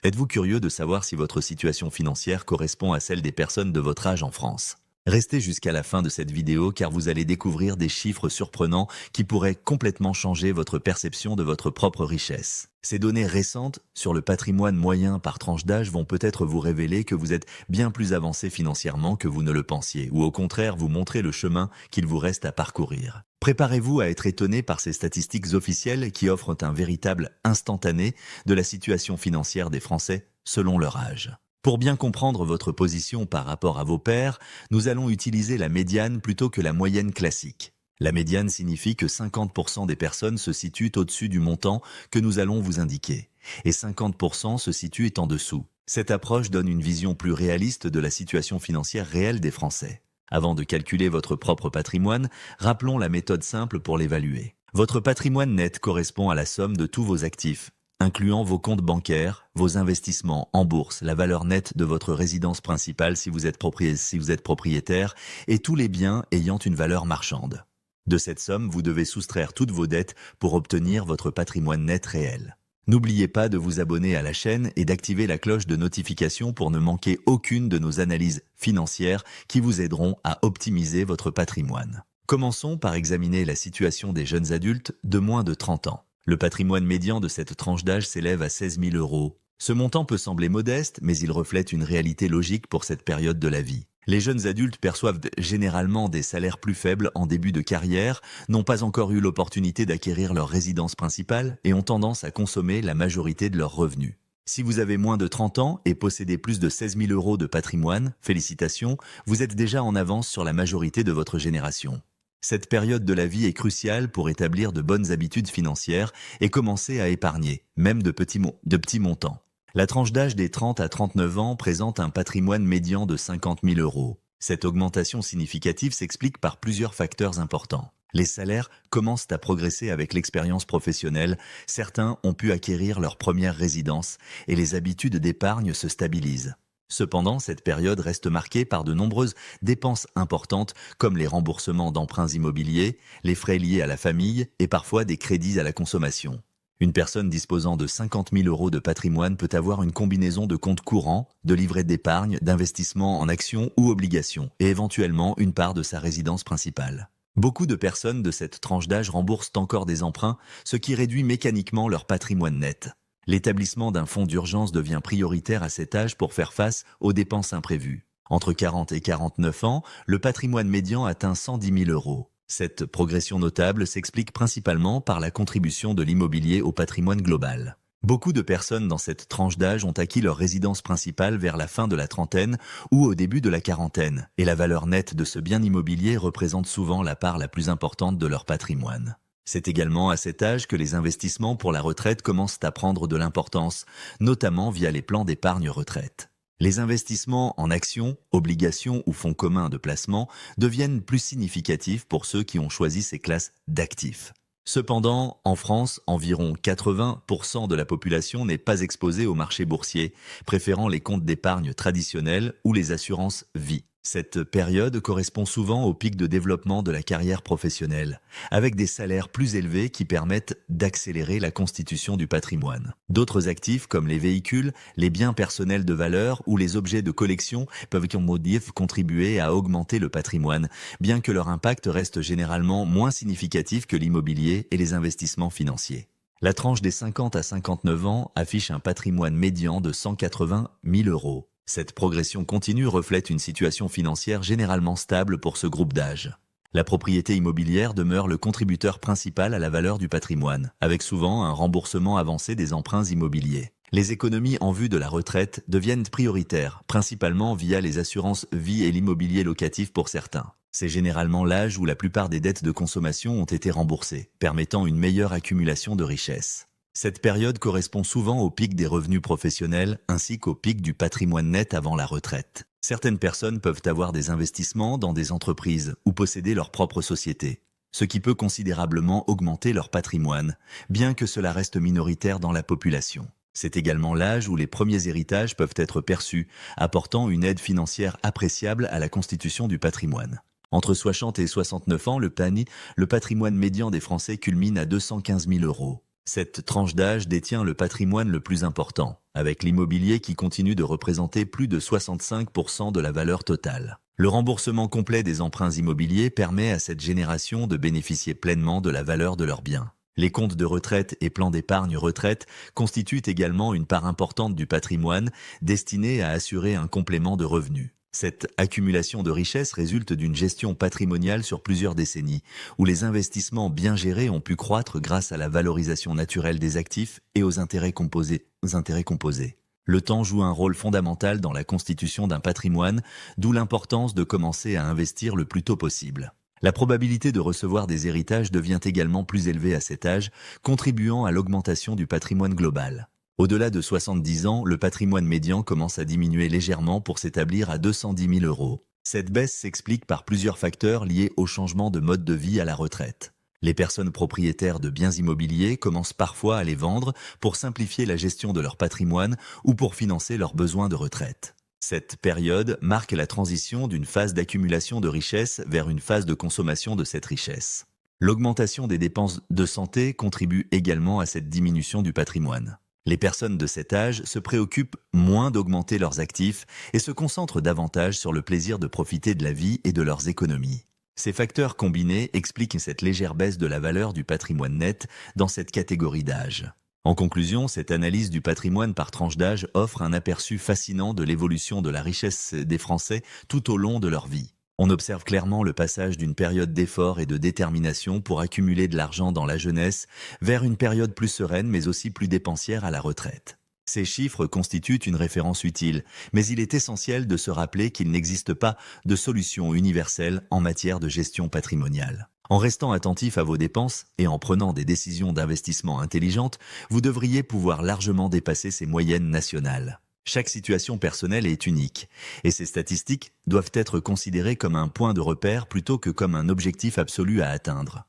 Êtes-vous curieux de savoir si votre situation financière correspond à celle des personnes de votre âge en France? Restez jusqu'à la fin de cette vidéo car vous allez découvrir des chiffres surprenants qui pourraient complètement changer votre perception de votre propre richesse. Ces données récentes sur le patrimoine moyen par tranche d'âge vont peut-être vous révéler que vous êtes bien plus avancé financièrement que vous ne le pensiez, ou au contraire vous montrer le chemin qu'il vous reste à parcourir. Préparez-vous à être étonné par ces statistiques officielles qui offrent un véritable instantané de la situation financière des Français selon leur âge. Pour bien comprendre votre position par rapport à vos pairs, nous allons utiliser la médiane plutôt que la moyenne classique. La médiane signifie que 50% des personnes se situent au-dessus du montant que nous allons vous indiquer, et 50% se situent en dessous. Cette approche donne une vision plus réaliste de la situation financière réelle des Français. Avant de calculer votre propre patrimoine, rappelons la méthode simple pour l'évaluer. Votre patrimoine net correspond à la somme de tous vos actifs, incluant vos comptes bancaires, vos investissements en bourse, la valeur nette de votre résidence principale si vous êtes propriétaire, et tous les biens ayant une valeur marchande. De cette somme, vous devez soustraire toutes vos dettes pour obtenir votre patrimoine net réel. N'oubliez pas de vous abonner à la chaîne et d'activer la cloche de notification pour ne manquer aucune de nos analyses financières qui vous aideront à optimiser votre patrimoine. Commençons par examiner la situation des jeunes adultes de moins de 30 ans. Le patrimoine médian de cette tranche d'âge s'élève à 16 000 €. Ce montant peut sembler modeste, mais il reflète une réalité logique pour cette période de la vie. Les jeunes adultes perçoivent généralement des salaires plus faibles en début de carrière, n'ont pas encore eu l'opportunité d'acquérir leur résidence principale et ont tendance à consommer la majorité de leurs revenus. Si vous avez moins de 30 ans et possédez plus de 16 000 € de patrimoine, félicitations, vous êtes déjà en avance sur la majorité de votre génération. Cette période de la vie est cruciale pour établir de bonnes habitudes financières et commencer à épargner, même de petits montants. La tranche d'âge des 30 à 39 ans présente un patrimoine médian de 50 000 €. Cette augmentation significative s'explique par plusieurs facteurs importants. Les salaires commencent à progresser avec l'expérience professionnelle, certains ont pu acquérir leur première résidence et les habitudes d'épargne se stabilisent. Cependant, cette période reste marquée par de nombreuses dépenses importantes comme les remboursements d'emprunts immobiliers, les frais liés à la famille et parfois des crédits à la consommation. Une personne disposant de 50 000 € de patrimoine peut avoir une combinaison de comptes courants, de livrets d'épargne, d'investissements en actions ou obligations et éventuellement une part de sa résidence principale. Beaucoup de personnes de cette tranche d'âge remboursent encore des emprunts, ce qui réduit mécaniquement leur patrimoine net. L'établissement d'un fonds d'urgence devient prioritaire à cet âge pour faire face aux dépenses imprévues. Entre 40 et 49 ans, le patrimoine médian atteint 110 000 €. Cette progression notable s'explique principalement par la contribution de l'immobilier au patrimoine global. Beaucoup de personnes dans cette tranche d'âge ont acquis leur résidence principale vers la fin de la trentaine ou au début de la quarantaine, et la valeur nette de ce bien immobilier représente souvent la part la plus importante de leur patrimoine. C'est également à cet âge que les investissements pour la retraite commencent à prendre de l'importance, notamment via les plans d'épargne retraite. Les investissements en actions, obligations ou fonds communs de placement deviennent plus significatifs pour ceux qui ont choisi ces classes d'actifs. Cependant, en France, environ 80% de la population n'est pas exposée au marché boursier, préférant les comptes d'épargne traditionnels ou les assurances vie. Cette période correspond souvent au pic de développement de la carrière professionnelle, avec des salaires plus élevés qui permettent d'accélérer la constitution du patrimoine. D'autres actifs comme les véhicules, les biens personnels de valeur ou les objets de collection peuvent contribuer à augmenter le patrimoine, bien que leur impact reste généralement moins significatif que l'immobilier et les investissements financiers. La tranche des 50 à 59 ans affiche un patrimoine médian de 180 000 €. Cette progression continue reflète une situation financière généralement stable pour ce groupe d'âge. La propriété immobilière demeure le contributeur principal à la valeur du patrimoine, avec souvent un remboursement avancé des emprunts immobiliers. Les économies en vue de la retraite deviennent prioritaires, principalement via les assurances vie et l'immobilier locatif pour certains. C'est généralement l'âge où la plupart des dettes de consommation ont été remboursées, permettant une meilleure accumulation de richesses. Cette période correspond souvent au pic des revenus professionnels ainsi qu'au pic du patrimoine net avant la retraite. Certaines personnes peuvent avoir des investissements dans des entreprises ou posséder leur propre société, ce qui peut considérablement augmenter leur patrimoine, bien que cela reste minoritaire dans la population. C'est également l'âge où les premiers héritages peuvent être perçus, apportant une aide financière appréciable à la constitution du patrimoine. Entre 60 et 69 ans, le patrimoine médian des Français culmine à 215 000 €. Cette tranche d'âge détient le patrimoine le plus important, avec l'immobilier qui continue de représenter plus de 65% de la valeur totale. Le remboursement complet des emprunts immobiliers permet à cette génération de bénéficier pleinement de la valeur de leurs biens. Les comptes de retraite et plans d'épargne retraite constituent également une part importante du patrimoine destinée à assurer un complément de revenus. Cette accumulation de richesses résulte d'une gestion patrimoniale sur plusieurs décennies, où les investissements bien gérés ont pu croître grâce à la valorisation naturelle des actifs et aux intérêts composés. Le temps joue un rôle fondamental dans la constitution d'un patrimoine, d'où l'importance de commencer à investir le plus tôt possible. La probabilité de recevoir des héritages devient également plus élevée à cet âge, contribuant à l'augmentation du patrimoine global. Au-delà de 70 ans, le patrimoine médian commence à diminuer légèrement pour s'établir à 210 000 euros. Cette baisse s'explique par plusieurs facteurs liés au changement de mode de vie à la retraite. Les personnes propriétaires de biens immobiliers commencent parfois à les vendre pour simplifier la gestion de leur patrimoine ou pour financer leurs besoins de retraite. Cette période marque la transition d'une phase d'accumulation de richesses vers une phase de consommation de cette richesse. L'augmentation des dépenses de santé contribue également à cette diminution du patrimoine. Les personnes de cet âge se préoccupent moins d'augmenter leurs actifs et se concentrent davantage sur le plaisir de profiter de la vie et de leurs économies. Ces facteurs combinés expliquent cette légère baisse de la valeur du patrimoine net dans cette catégorie d'âge. En conclusion, cette analyse du patrimoine par tranche d'âge offre un aperçu fascinant de l'évolution de la richesse des Français tout au long de leur vie. On observe clairement le passage d'une période d'effort et de détermination pour accumuler de l'argent dans la jeunesse vers une période plus sereine mais aussi plus dépensière à la retraite. Ces chiffres constituent une référence utile, mais il est essentiel de se rappeler qu'il n'existe pas de solution universelle en matière de gestion patrimoniale. En restant attentif à vos dépenses et en prenant des décisions d'investissement intelligentes, vous devriez pouvoir largement dépasser ces moyennes nationales. Chaque situation personnelle est unique, et ces statistiques doivent être considérées comme un point de repère plutôt que comme un objectif absolu à atteindre.